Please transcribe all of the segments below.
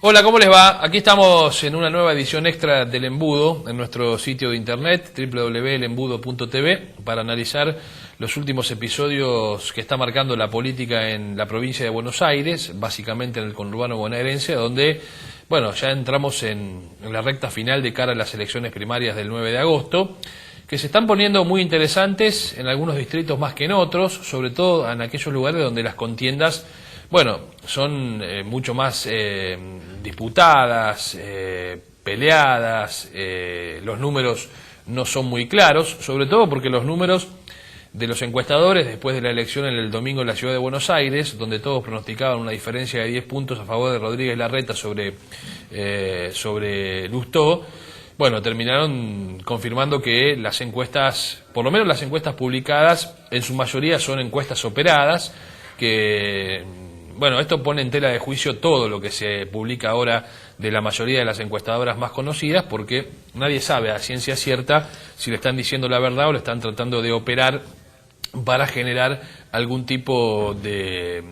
Hola, ¿cómo les va? Aquí estamos en una nueva edición extra del Embudo en nuestro sitio de internet www.elembudo.tv para analizar los últimos episodios que está marcando la política en la provincia de Buenos Aires, básicamente en el conurbano bonaerense, donde, bueno, ya entramos en la recta final de cara a las elecciones primarias del 9 de agosto, que se están poniendo muy interesantes en algunos distritos más que en otros, sobre todo en aquellos lugares donde las contiendas, bueno, son mucho más disputadas, peleadas, los números no son muy claros, sobre todo porque los números de los encuestadores después de la elección en el domingo en la ciudad de Buenos Aires, donde todos pronosticaban una diferencia de 10 puntos a favor de Rodríguez Larreta sobre Lustó, bueno, terminaron confirmando que las encuestas, por lo menos las encuestas publicadas, en su mayoría son encuestas operadas, que, bueno, esto pone en tela de juicio todo lo que se publica ahora de la mayoría de las encuestadoras más conocidas, porque nadie sabe a ciencia cierta si le están diciendo la verdad o le están tratando de operar para generar algún tipo de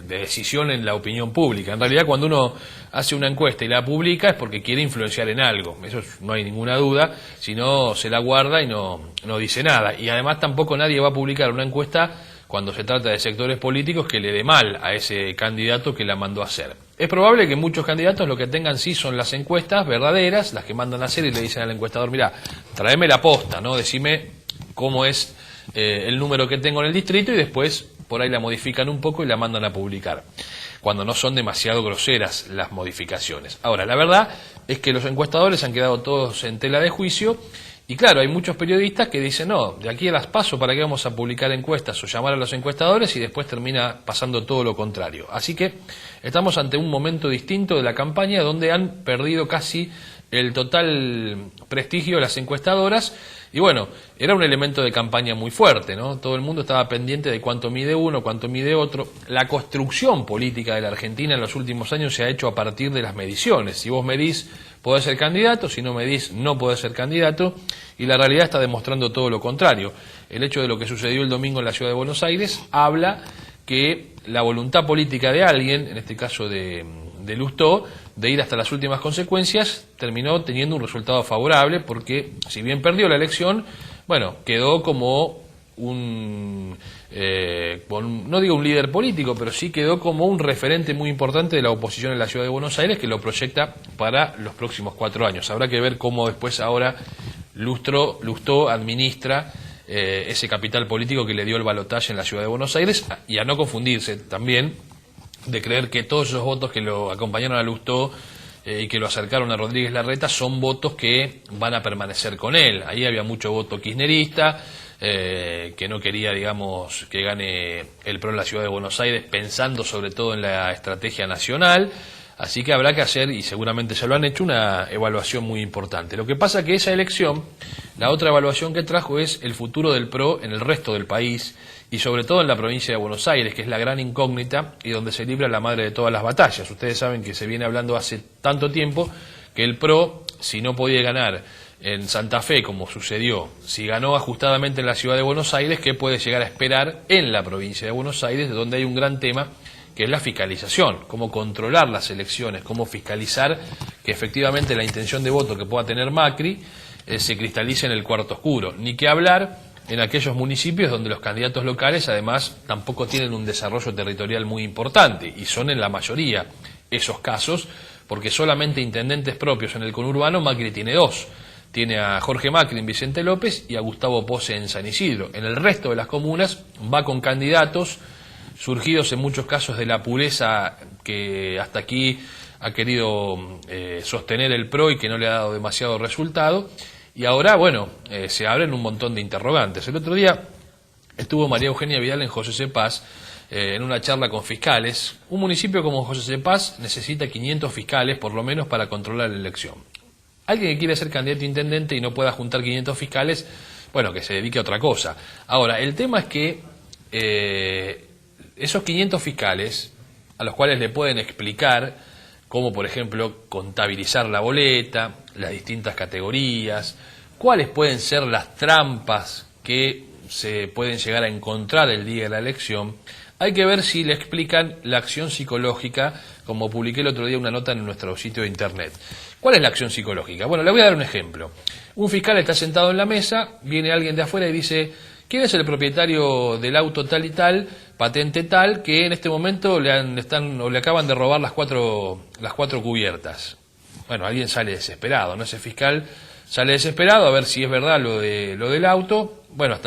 decisión en la opinión pública. En realidad, cuando uno hace una encuesta y la publica es porque quiere influenciar en algo, eso no hay ninguna duda, si no se la guarda y no dice nada. Y además tampoco nadie va a publicar una encuesta cuando se trata de sectores políticos que le dé mal a ese candidato que la mandó a hacer. Es probable que muchos candidatos lo que tengan sí son las encuestas verdaderas, las que mandan a hacer y le dicen al encuestador, mira, tráeme la posta, ¿no? Decime cómo es el número que tengo en el distrito, y después por ahí la modifican un poco y la mandan a publicar, cuando no son demasiado groseras las modificaciones. Ahora, la verdad es que los encuestadores han quedado todos en tela de juicio, y claro, hay muchos periodistas que dicen, no, de aquí a las PASO, ¿para qué vamos a publicar encuestas o llamar a los encuestadores? Y después termina pasando todo lo contrario. Así que estamos ante un momento distinto de la campaña, donde han perdido casi el total prestigio de las encuestadoras. Y bueno, era un elemento de campaña muy fuerte, ¿no? Todo el mundo estaba pendiente de cuánto mide uno, cuánto mide otro. La construcción política de la Argentina en los últimos años se ha hecho a partir de las mediciones. Si vos medís, podés ser candidato; si no medís, no podés ser candidato. Y la realidad está demostrando todo lo contrario. El hecho de lo que sucedió el domingo en la ciudad de Buenos Aires habla que la voluntad política de alguien, en este caso de Lustó, de ir hasta las últimas consecuencias, terminó teniendo un resultado favorable, porque si bien perdió la elección, bueno, quedó como no digo un líder político, pero sí quedó como un referente muy importante de la oposición en la ciudad de Buenos Aires, que lo proyecta para los próximos 4 años. Habrá que ver cómo después ahora Lustó administra ese capital político que le dio el balotaje en la ciudad de Buenos Aires, y a no confundirse también de creer que todos esos votos que lo acompañaron a Lustó y que lo acercaron a Rodríguez Larreta son votos que van a permanecer con él. Ahí había mucho voto kirchnerista, que no quería, digamos, que gane el PRO en la ciudad de Buenos Aires, pensando sobre todo en la estrategia nacional. Así que habrá que hacer, y seguramente ya lo han hecho, una evaluación muy importante. Lo que pasa que esa elección, la otra evaluación que trajo es el futuro del PRO en el resto del país, y sobre todo en la provincia de Buenos Aires, que es la gran incógnita y donde se libra la madre de todas las batallas. Ustedes saben que se viene hablando hace tanto tiempo que el PRO, si no podía ganar en Santa Fe, como sucedió, si ganó ajustadamente en la ciudad de Buenos Aires, ¿qué puede llegar a esperar en la provincia de Buenos Aires, donde hay un gran tema, que es la fiscalización? Cómo controlar las elecciones, cómo fiscalizar que efectivamente la intención de voto que pueda tener Macri se cristalice en el cuarto oscuro. Ni que hablar en aquellos municipios donde los candidatos locales además tampoco tienen un desarrollo territorial muy importante, y son en la mayoría esos casos, porque solamente intendentes propios en el conurbano Macri tiene 2. Tiene a Jorge Macri en Vicente López y a Gustavo Pose en San Isidro. En el resto de las comunas va con candidatos surgidos en muchos casos de la pureza que hasta aquí ha querido sostener el PRO y que no le ha dado demasiado resultado. Y ahora, bueno, se abren un montón de interrogantes. El otro día estuvo María Eugenia Vidal en José Cepaz en una charla con fiscales. Un municipio como José Cepaz necesita 500 fiscales por lo menos para controlar la elección. Alguien que quiere ser candidato a intendente y no pueda juntar 500 fiscales, bueno, que se dedique a otra cosa. Ahora, el tema es que esos 500 fiscales, a los cuales le pueden explicar cómo, por ejemplo, contabilizar la boleta, las distintas categorías, cuáles pueden ser las trampas que se pueden llegar a encontrar el día de la elección, Hay que ver si le explican la acción psicológica, como publiqué el otro día una nota en nuestro sitio de internet. ¿Cuál es la acción psicológica? Bueno, le voy a dar un ejemplo. Un fiscal está sentado en la mesa, viene alguien de afuera y dice: ¿quién es el propietario del auto tal y tal, patente tal, que en este momento le acaban de robar las cuatro cubiertas? Bueno, alguien sale desesperado, ¿no? Ese fiscal sale desesperado a ver si es verdad lo del auto. Bueno,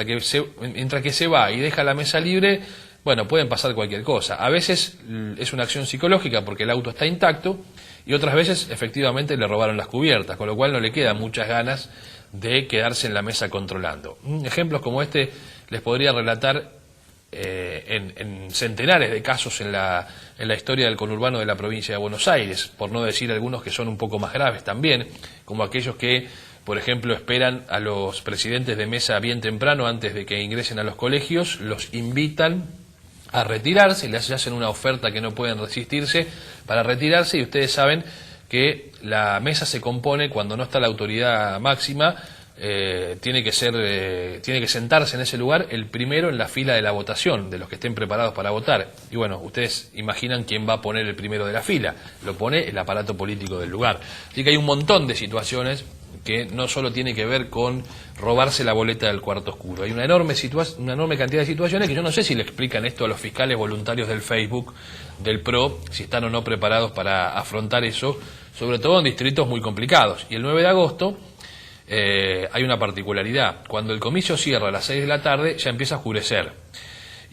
mientras que se va y deja la mesa libre, bueno, pueden pasar cualquier cosa. A veces es una acción psicológica porque el auto está intacto, y otras veces efectivamente le robaron las cubiertas, con lo cual no le quedan muchas ganas de quedarse en la mesa controlando. Ejemplos como este les podría relatar en centenares de casos en la historia del conurbano de la provincia de Buenos Aires, por no decir algunos que son un poco más graves también, como aquellos que, por ejemplo, esperan a los presidentes de mesa bien temprano antes de que ingresen a los colegios, los invitan a retirarse, les hacen una oferta que no pueden resistirse para retirarse, y ustedes saben que la mesa se compone cuando no está la autoridad máxima. Tiene que sentarse en ese lugar el primero en la fila de la votación, de los que estén preparados para votar. Y bueno, ustedes imaginan quién va a poner el primero de la fila. Lo pone el aparato político del lugar. Así que hay un montón de situaciones que no solo tiene que ver con robarse la boleta del cuarto oscuro. Hay una enorme cantidad de situaciones que yo no sé si le explican esto a los fiscales voluntarios del Facebook, del PRO, si están o no preparados para afrontar eso, sobre todo en distritos muy complicados. Y el 9 de agosto hay una particularidad: cuando el comicio cierra a las 6 de la tarde ya empieza a oscurecer,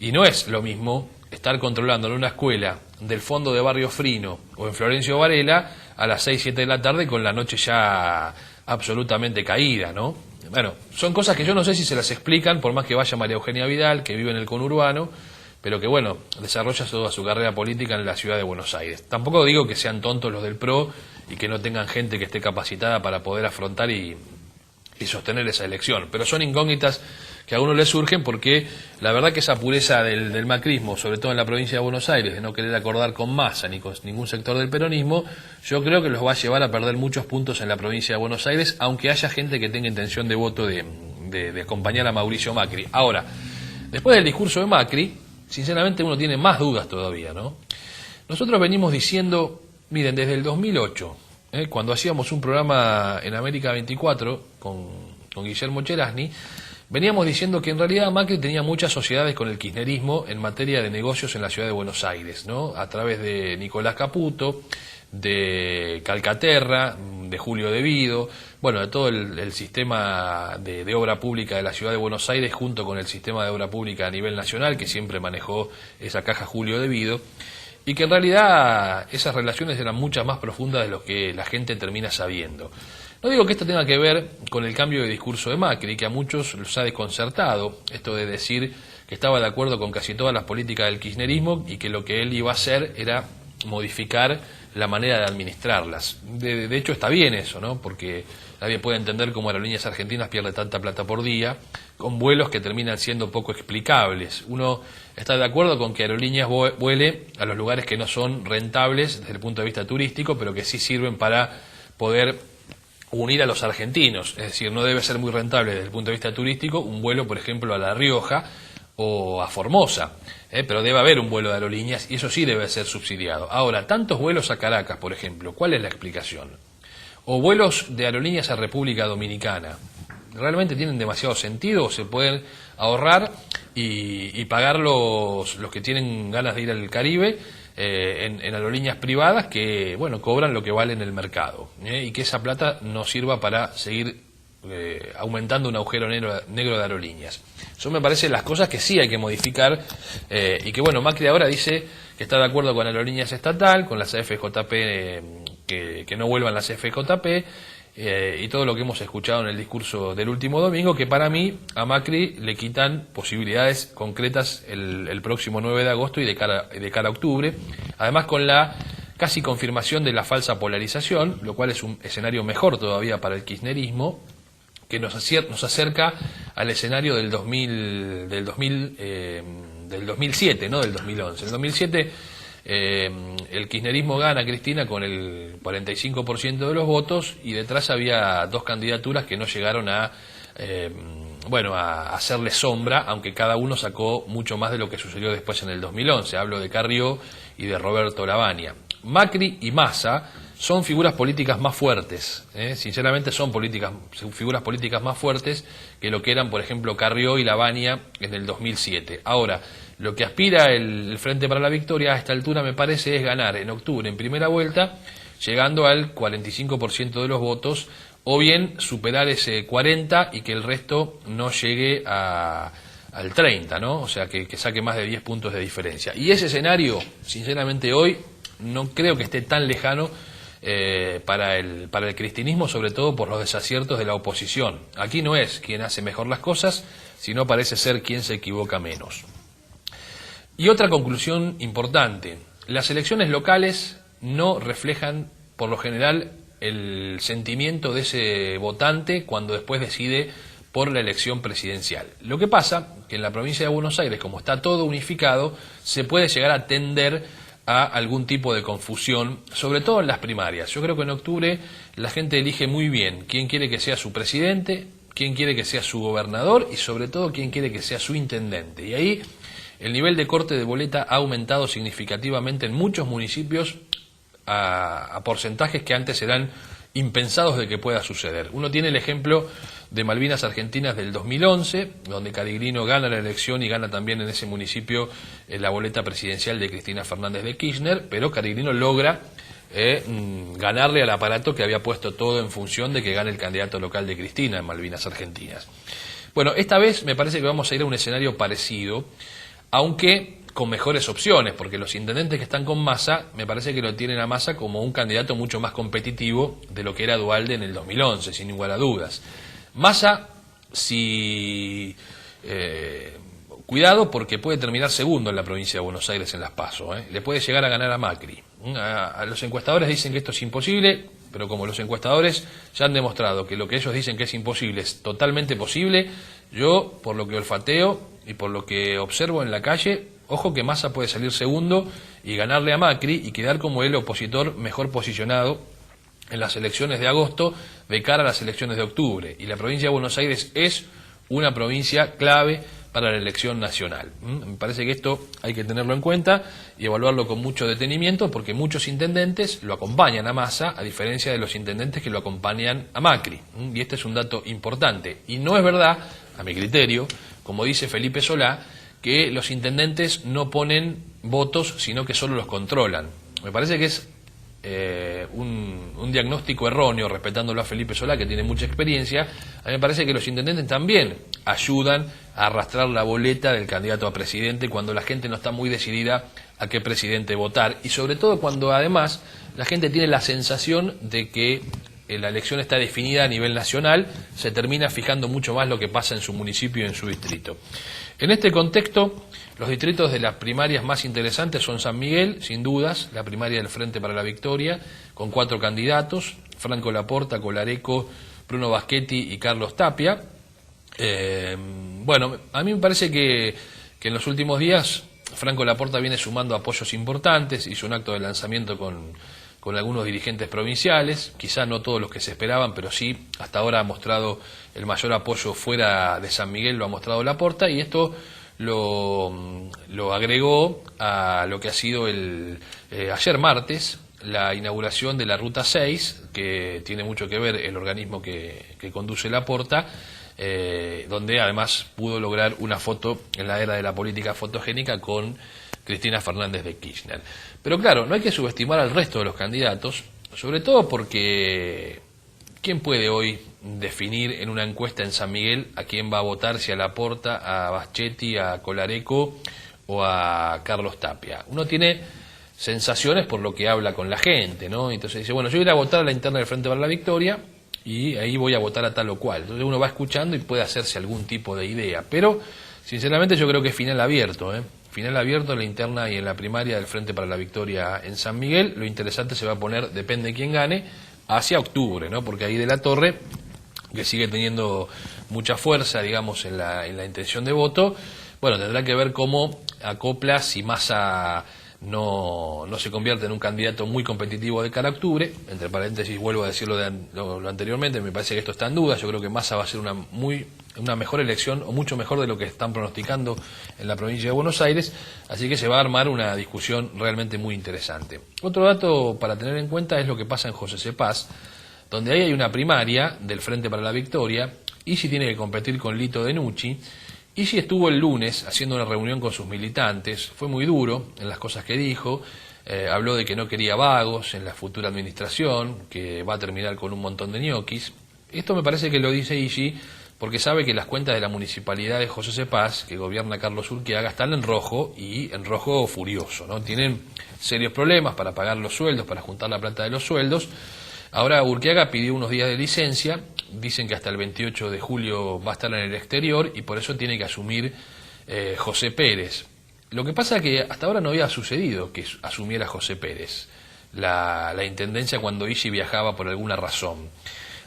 y no es lo mismo estar controlando en una escuela del fondo de Barrio Frino o en Florencio Varela a las 6, 7 de la tarde con la noche ya absolutamente caída, ¿no? Bueno, son cosas que yo no sé si se las explican, por más que vaya María Eugenia Vidal, que vive en el conurbano, pero que bueno, desarrolla toda su carrera política en la ciudad de Buenos Aires. Tampoco digo que sean tontos los del PRO y que no tengan gente que esté capacitada para poder afrontar y sostener esa elección, pero son incógnitas que a uno le surgen, porque la verdad que esa pureza del macrismo, sobre todo en la provincia de Buenos Aires, de no querer acordar con Massa ni con ningún sector del peronismo, yo creo que los va a llevar a perder muchos puntos en la provincia de Buenos Aires, aunque haya gente que tenga intención de voto de acompañar a Mauricio Macri. Ahora, después del discurso de Macri, sinceramente uno tiene más dudas todavía, ¿no? Nosotros venimos diciendo, miren, desde el 2008, cuando hacíamos un programa en América 24 con Guillermo Cherasni, veníamos diciendo que en realidad Macri tenía muchas sociedades con el kirchnerismo en materia de negocios en la ciudad de Buenos Aires, ¿no? A través de Nicolás Caputo, de Calcaterra, de Julio De Vido, bueno, de todo el sistema de obra pública de la ciudad de Buenos Aires, junto con el sistema de obra pública a nivel nacional, que siempre manejó esa caja Julio De Vido, y que en realidad esas relaciones eran muchas más profundas de lo que la gente termina sabiendo. No digo que esto tenga que ver con el cambio de discurso de Macri, que a muchos los ha desconcertado, esto de decir que estaba de acuerdo con casi todas las políticas del kirchnerismo y que lo que él iba a hacer era modificar la manera de administrarlas. De hecho está bien eso, ¿no? Porque nadie puede entender cómo Aerolíneas Argentinas pierde tanta plata por día, con vuelos que terminan siendo poco explicables. Uno está de acuerdo con que Aerolíneas vuele a los lugares que no son rentables desde el punto de vista turístico, pero que sí sirven para poder unir a los argentinos. Es decir, no debe ser muy rentable desde el punto de vista turístico un vuelo, por ejemplo, a La Rioja o a Formosa, pero debe haber un vuelo de Aerolíneas y eso sí debe ser subsidiado. Ahora, tantos vuelos a Caracas, por ejemplo, ¿cuál es la explicación? O vuelos de Aerolíneas a República Dominicana, ¿realmente tienen demasiado sentido o se pueden ahorrar y pagar los que tienen ganas de ir al Caribe en aerolíneas privadas que, bueno, cobran lo que vale en el mercado, y que esa plata no sirva para seguir aumentando un agujero negro de aerolíneas? Eso me parece las cosas que sí hay que modificar, y que bueno, Macri ahora dice que está de acuerdo con Aerolíneas Estatal, con las CFJP, que no vuelvan las CFJP, y todo lo que hemos escuchado en el discurso del último domingo, que para mí a Macri le quitan posibilidades concretas el próximo 9 de agosto y de cara a octubre, además con la casi confirmación de la falsa polarización, lo cual es un escenario mejor todavía para el kirchnerismo, que nos acerca al escenario del 2007, no del 2011. En el 2007 el kirchnerismo gana, Cristina, con el 45% de los votos, y detrás había dos candidaturas que no llegaron a bueno, a hacerle sombra, aunque cada uno sacó mucho más de lo que sucedió después en el 2011. Hablo de Carrió y de Roberto Lavagna. Macri y Massa son figuras políticas más fuertes, sinceramente son figuras políticas más fuertes que lo que eran, por ejemplo, Carrió y Lavagna en el 2007. Ahora, lo que aspira el Frente para la Victoria a esta altura, me parece, es ganar en octubre en primera vuelta, llegando al 45% de los votos, o bien superar ese 40% y que el resto no llegue al 30%, ¿no? O sea, que saque más de 10 puntos de diferencia. Y ese escenario, sinceramente, hoy no creo que esté tan lejano para el cristianismo, sobre todo por los desaciertos de la oposición. Aquí no es quien hace mejor las cosas, sino parece ser quien se equivoca menos. Y otra conclusión importante: las elecciones locales no reflejan, por lo general, el sentimiento de ese votante cuando después decide por la elección presidencial. Lo que pasa que en la provincia de Buenos Aires, como está todo unificado, se puede llegar a tender a algún tipo de confusión, sobre todo en las primarias. Yo creo que en octubre la gente elige muy bien quién quiere que sea su presidente, quién quiere que sea su gobernador y sobre todo quién quiere que sea su intendente. Y ahí el nivel de corte de boleta ha aumentado significativamente en muchos municipios a porcentajes que antes eran impensados de que pueda suceder. Uno tiene el ejemplo de Malvinas Argentinas del 2011, donde Carigrino gana la elección y gana también en ese municipio la boleta presidencial de Cristina Fernández de Kirchner, pero Carigrino logra ganarle al aparato que había puesto todo en función de que gane el candidato local de Cristina en Malvinas Argentinas. Bueno, esta vez me parece que vamos a ir a un escenario parecido, aunque con mejores opciones, porque los intendentes que están con Massa, me parece que lo tienen a Massa como un candidato mucho más competitivo de lo que era Duhalde en el 2011, sin lugar a dudas. Massa, cuidado, porque puede terminar segundo en la provincia de Buenos Aires en las PASO, le puede llegar a ganar a Macri. A los encuestadores dicen que esto es imposible, pero como los encuestadores ya han demostrado que lo que ellos dicen que es imposible es totalmente posible, yo, por lo que olfateo y por lo que observo en la calle, ojo que Massa puede salir segundo y ganarle a Macri y quedar como el opositor mejor posicionado en las elecciones de agosto de cara a las elecciones de octubre. Y la provincia de Buenos Aires es una provincia clave para la elección nacional. Me parece que esto hay que tenerlo en cuenta y evaluarlo con mucho detenimiento, porque muchos intendentes lo acompañan a Massa, a diferencia de los intendentes que lo acompañan a Macri. Y este es un dato importante. Y no es verdad, a mi criterio, como dice Felipe Solá, que los intendentes no ponen votos, sino que solo los controlan. Me parece que es un diagnóstico erróneo, respetándolo a Felipe Solá, que tiene mucha experiencia. A mí me parece que los intendentes también ayudan a arrastrar la boleta del candidato a presidente cuando la gente no está muy decidida a qué presidente votar, y sobre todo cuando además la gente tiene la sensación de que la elección está definida a nivel nacional, se termina fijando mucho más lo que pasa en su municipio y en su distrito. En este contexto, los distritos de las primarias más interesantes son San Miguel, sin dudas, la primaria del Frente para la Victoria, con 4 candidatos: Franco Laporta, Colareco, Bruno Baschetti y Carlos Tapia. Bueno, a mí me parece que en los últimos días Franco Laporta viene sumando apoyos importantes, hizo un acto de lanzamiento con algunos dirigentes provinciales, quizá no todos los que se esperaban, pero sí, hasta ahora ha mostrado el mayor apoyo fuera de San Miguel, lo ha mostrado Laporta, y esto lo agregó a lo que ha sido ayer martes, la inauguración de la Ruta 6, que tiene mucho que ver el organismo que conduce Laporta, donde además pudo lograr una foto en la era de la política fotogénica con Cristina Fernández de Kirchner. Pero claro, no hay que subestimar al resto de los candidatos, sobre todo porque ¿quién puede hoy definir en una encuesta en San Miguel a quién va a votar, si a Laporta, a Baschetti, a Colareco o a Carlos Tapia? Uno tiene sensaciones por lo que habla con la gente, ¿no? Entonces dice, bueno, yo voy a ir a votar a la interna del Frente para la Victoria y ahí voy a votar a tal o cual. Entonces uno va escuchando y puede hacerse algún tipo de idea, pero sinceramente yo creo que es final abierto, Final abierto en la interna y en la primaria del Frente para la Victoria en San Miguel. Lo interesante se va a poner, depende de quién gane, hacia octubre, ¿no? Porque ahí de la Torre, que sigue teniendo mucha fuerza, digamos, en la intención de voto, bueno, tendrá que ver cómo acopla, si Massa no se convierte en un candidato muy competitivo de cara a octubre. Entre paréntesis, vuelvo a decirlo lo anteriormente, me parece que esto está en duda. Yo creo que Massa va a ser una mejor elección, o mucho mejor de lo que están pronosticando en la provincia de Buenos Aires, así que se va a armar una discusión realmente muy interesante. Otro dato para tener en cuenta es lo que pasa en José Cepaz, donde ahí hay una primaria del Frente para la Victoria. Isi tiene que competir con Lito Denucci. Isi estuvo el lunes haciendo una reunión con sus militantes, fue muy duro en las cosas que dijo, habló de que no quería vagos en la futura administración, que va a terminar con un montón de ñoquis. Esto me parece que lo dice Isi porque sabe que las cuentas de la municipalidad de José Cepaz, que gobierna Carlos Urquiaga, están en rojo, y en rojo furioso, ¿no? Tienen serios problemas para pagar los sueldos, para juntar la plata de los sueldos. Ahora Urquiaga pidió unos días de licencia, dicen que hasta el 28 de julio va a estar en el exterior y por eso tiene que asumir José Pérez. Lo que pasa es que hasta ahora no había sucedido que asumiera José Pérez la intendencia cuando Isi viajaba por alguna razón.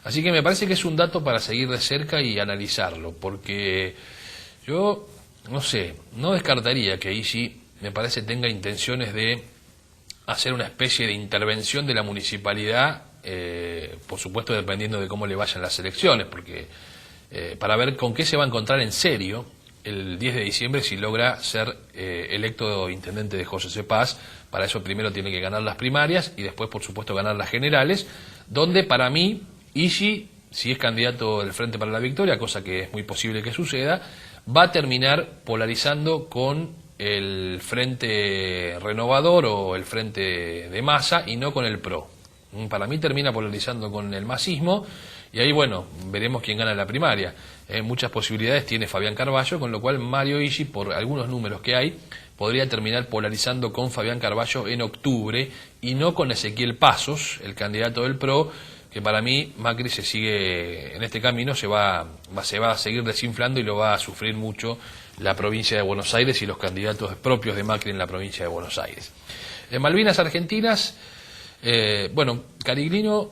Así que me parece que es un dato para seguir de cerca y analizarlo, porque yo, no sé, no descartaría que Isi, me parece, tenga intenciones de hacer una especie de intervención de la municipalidad, por supuesto dependiendo de cómo le vayan las elecciones, porque para ver con qué se va a encontrar en serio el 10 de diciembre si logra ser electo intendente de José Cepaz. Para eso primero tiene que ganar las primarias y después, por supuesto, ganar las generales, donde para mí Isi, si es candidato del Frente para la Victoria, cosa que es muy posible que suceda, va a terminar polarizando con el Frente Renovador o el Frente de Massa y no con el PRO. Para mí termina polarizando con el masismo y ahí, bueno, veremos quién gana la primaria. Muchas posibilidades tiene Fabián Carballo, con lo cual Mario Isi, por algunos números que hay, podría terminar polarizando con Fabián Carballo en octubre y no con Ezequiel Pasos, el candidato del PRO, que para mí Macri se sigue en este camino, se va a seguir desinflando y lo va a sufrir mucho la provincia de Buenos Aires y los candidatos propios de Macri en la provincia de Buenos Aires. En Malvinas Argentinas, bueno, Cariglino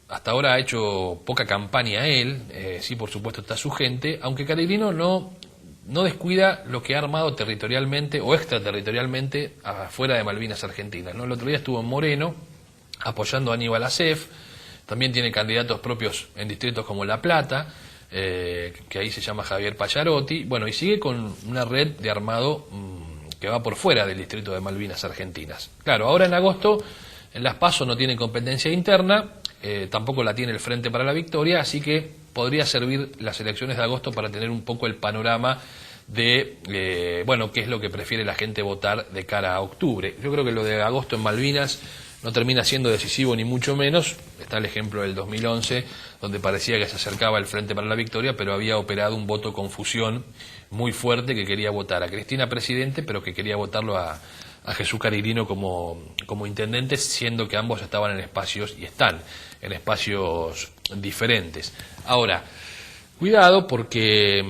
hasta ahora ha hecho poca campaña él, sí, por supuesto está su gente, aunque Cariglino no descuida lo que ha armado territorialmente o extraterritorialmente afuera de Malvinas Argentinas, ¿no? El otro día estuvo en Moreno apoyando a Aníbal Acef, también tiene candidatos propios en distritos como La Plata, que ahí se llama Javier Pallarotti, bueno, y sigue con una red de armado que va por fuera del distrito de Malvinas Argentinas. Claro, ahora en agosto en las PASO no tiene competencia interna, tampoco la tiene el Frente para la Victoria, así que podría servir las elecciones de agosto para tener un poco el panorama de, bueno, qué es lo que prefiere la gente votar de cara a octubre. Yo creo que lo de agosto en Malvinas no termina siendo decisivo ni mucho menos. Está el ejemplo del 2011, donde parecía que se acercaba el Frente para la Victoria, pero había operado un voto confusión muy fuerte que quería votar a Cristina presidente, pero que quería votarlo a Jesús Cariglino como intendente, siendo que ambos estaban en espacios, y están en espacios diferentes. Ahora, cuidado porque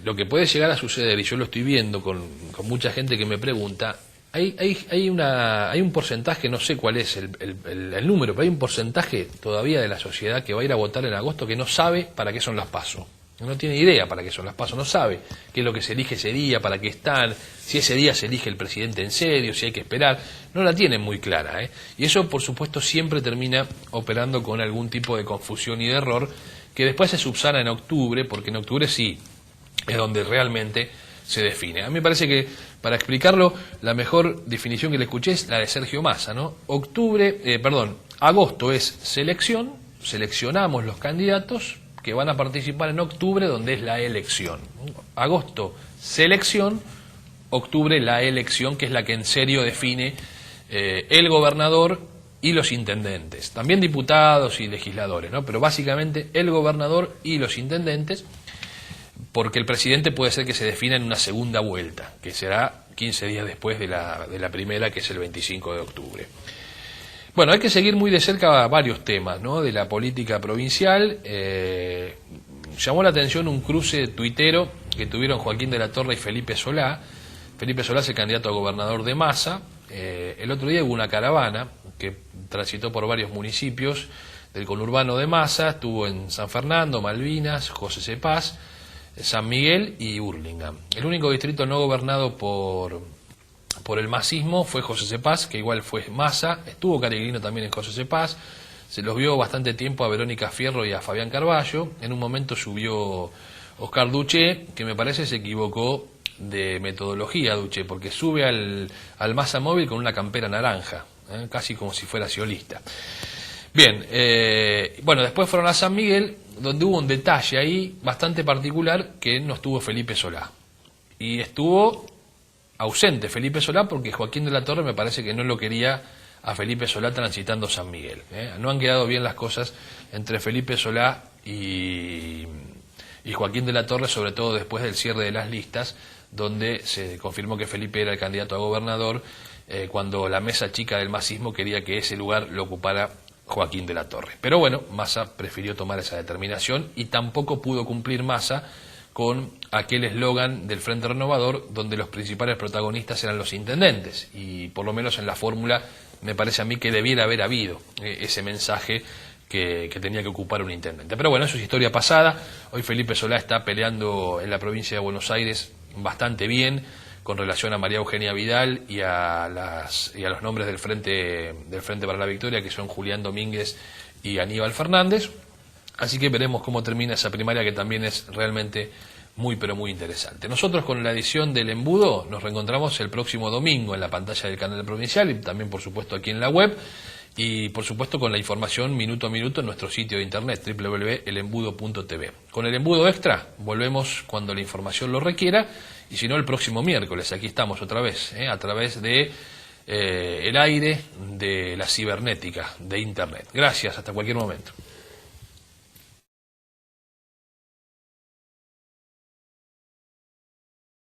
lo que puede llegar a suceder, y yo lo estoy viendo con mucha gente que me pregunta, hay un porcentaje, no sé cuál es el número, pero hay un porcentaje todavía de la sociedad que va a ir a votar en agosto que no sabe para qué son las PASO. No tiene idea para qué son las PASO, no sabe qué es lo que se elige ese día, para qué están, si ese día se elige el presidente en serio, si hay que esperar, no la tienen muy clara, ¿eh? Y eso, por supuesto, siempre termina operando con algún tipo de confusión y de error, que después se subsana en octubre, porque en octubre sí es donde realmente se define. A mí me parece que, para explicarlo, la mejor definición que le escuché es la de Sergio Massa, ¿no? Agosto es selección, seleccionamos los candidatos que van a participar en octubre, donde es la elección. Agosto, selección, octubre, la elección, que es la que en serio define el gobernador y los intendentes. También diputados y legisladores, ¿no? Pero básicamente el gobernador y los intendentes, porque el presidente puede ser que se defina en una segunda vuelta, que será 15 días después de la primera, que es el 25 de octubre. Bueno, hay que seguir muy de cerca varios temas, ¿no?, de la política provincial. Llamó la atención un cruce tuitero que tuvieron Joaquín de la Torre y Felipe Solá. Felipe Solá es el candidato a gobernador de Massa. El otro día hubo una caravana que transitó por varios municipios del conurbano de Massa, estuvo en San Fernando, Malvinas, José Cepaz. San Miguel y Hurlingham. El único distrito no gobernado por el masismo fue José Cepaz, que igual fue Massa. Estuvo Cariglino también en José Cepaz. Se los vio bastante tiempo a Verónica Fierro y a Fabián Carballo. En un momento subió Oscar Duché, que me parece se equivocó de metodología Duché, porque sube al Massa Móvil con una campera naranja, casi como si fuera ciolista. Bien, bueno, después fueron a San Miguel, donde hubo un detalle ahí bastante particular, que no estuvo Felipe Solá. Y estuvo ausente Felipe Solá porque Joaquín de la Torre me parece que no lo quería a Felipe Solá transitando San Miguel. No han quedado bien las cosas entre Felipe Solá y Joaquín de la Torre, sobre todo después del cierre de las listas, donde se confirmó que Felipe era el candidato a gobernador, cuando la mesa chica del masismo quería que ese lugar lo ocupara Joaquín de la Torre. Pero bueno, Massa prefirió tomar esa determinación y tampoco pudo cumplir Massa con aquel eslogan del Frente Renovador, donde los principales protagonistas eran los intendentes, y por lo menos en la fórmula me parece a mí que debiera haber habido ese mensaje que tenía que ocupar un intendente. Pero bueno, eso es historia pasada. Hoy Felipe Solá está peleando en la provincia de Buenos Aires bastante bien con relación a María Eugenia Vidal y a los nombres del Frente para la Victoria, que son Julián Domínguez y Aníbal Fernández. Así que veremos cómo termina esa primaria, que también es realmente muy pero muy interesante. Nosotros con la edición del Embudo nos reencontramos el próximo domingo en la pantalla del canal provincial y también por supuesto aquí en la web, y por supuesto con la información minuto a minuto en nuestro sitio de internet www.elembudo.tv. Con el Embudo Extra volvemos cuando la información lo requiera, y si no el próximo miércoles aquí estamos otra vez, a través de el aire de la cibernética de internet. Gracias, hasta cualquier momento.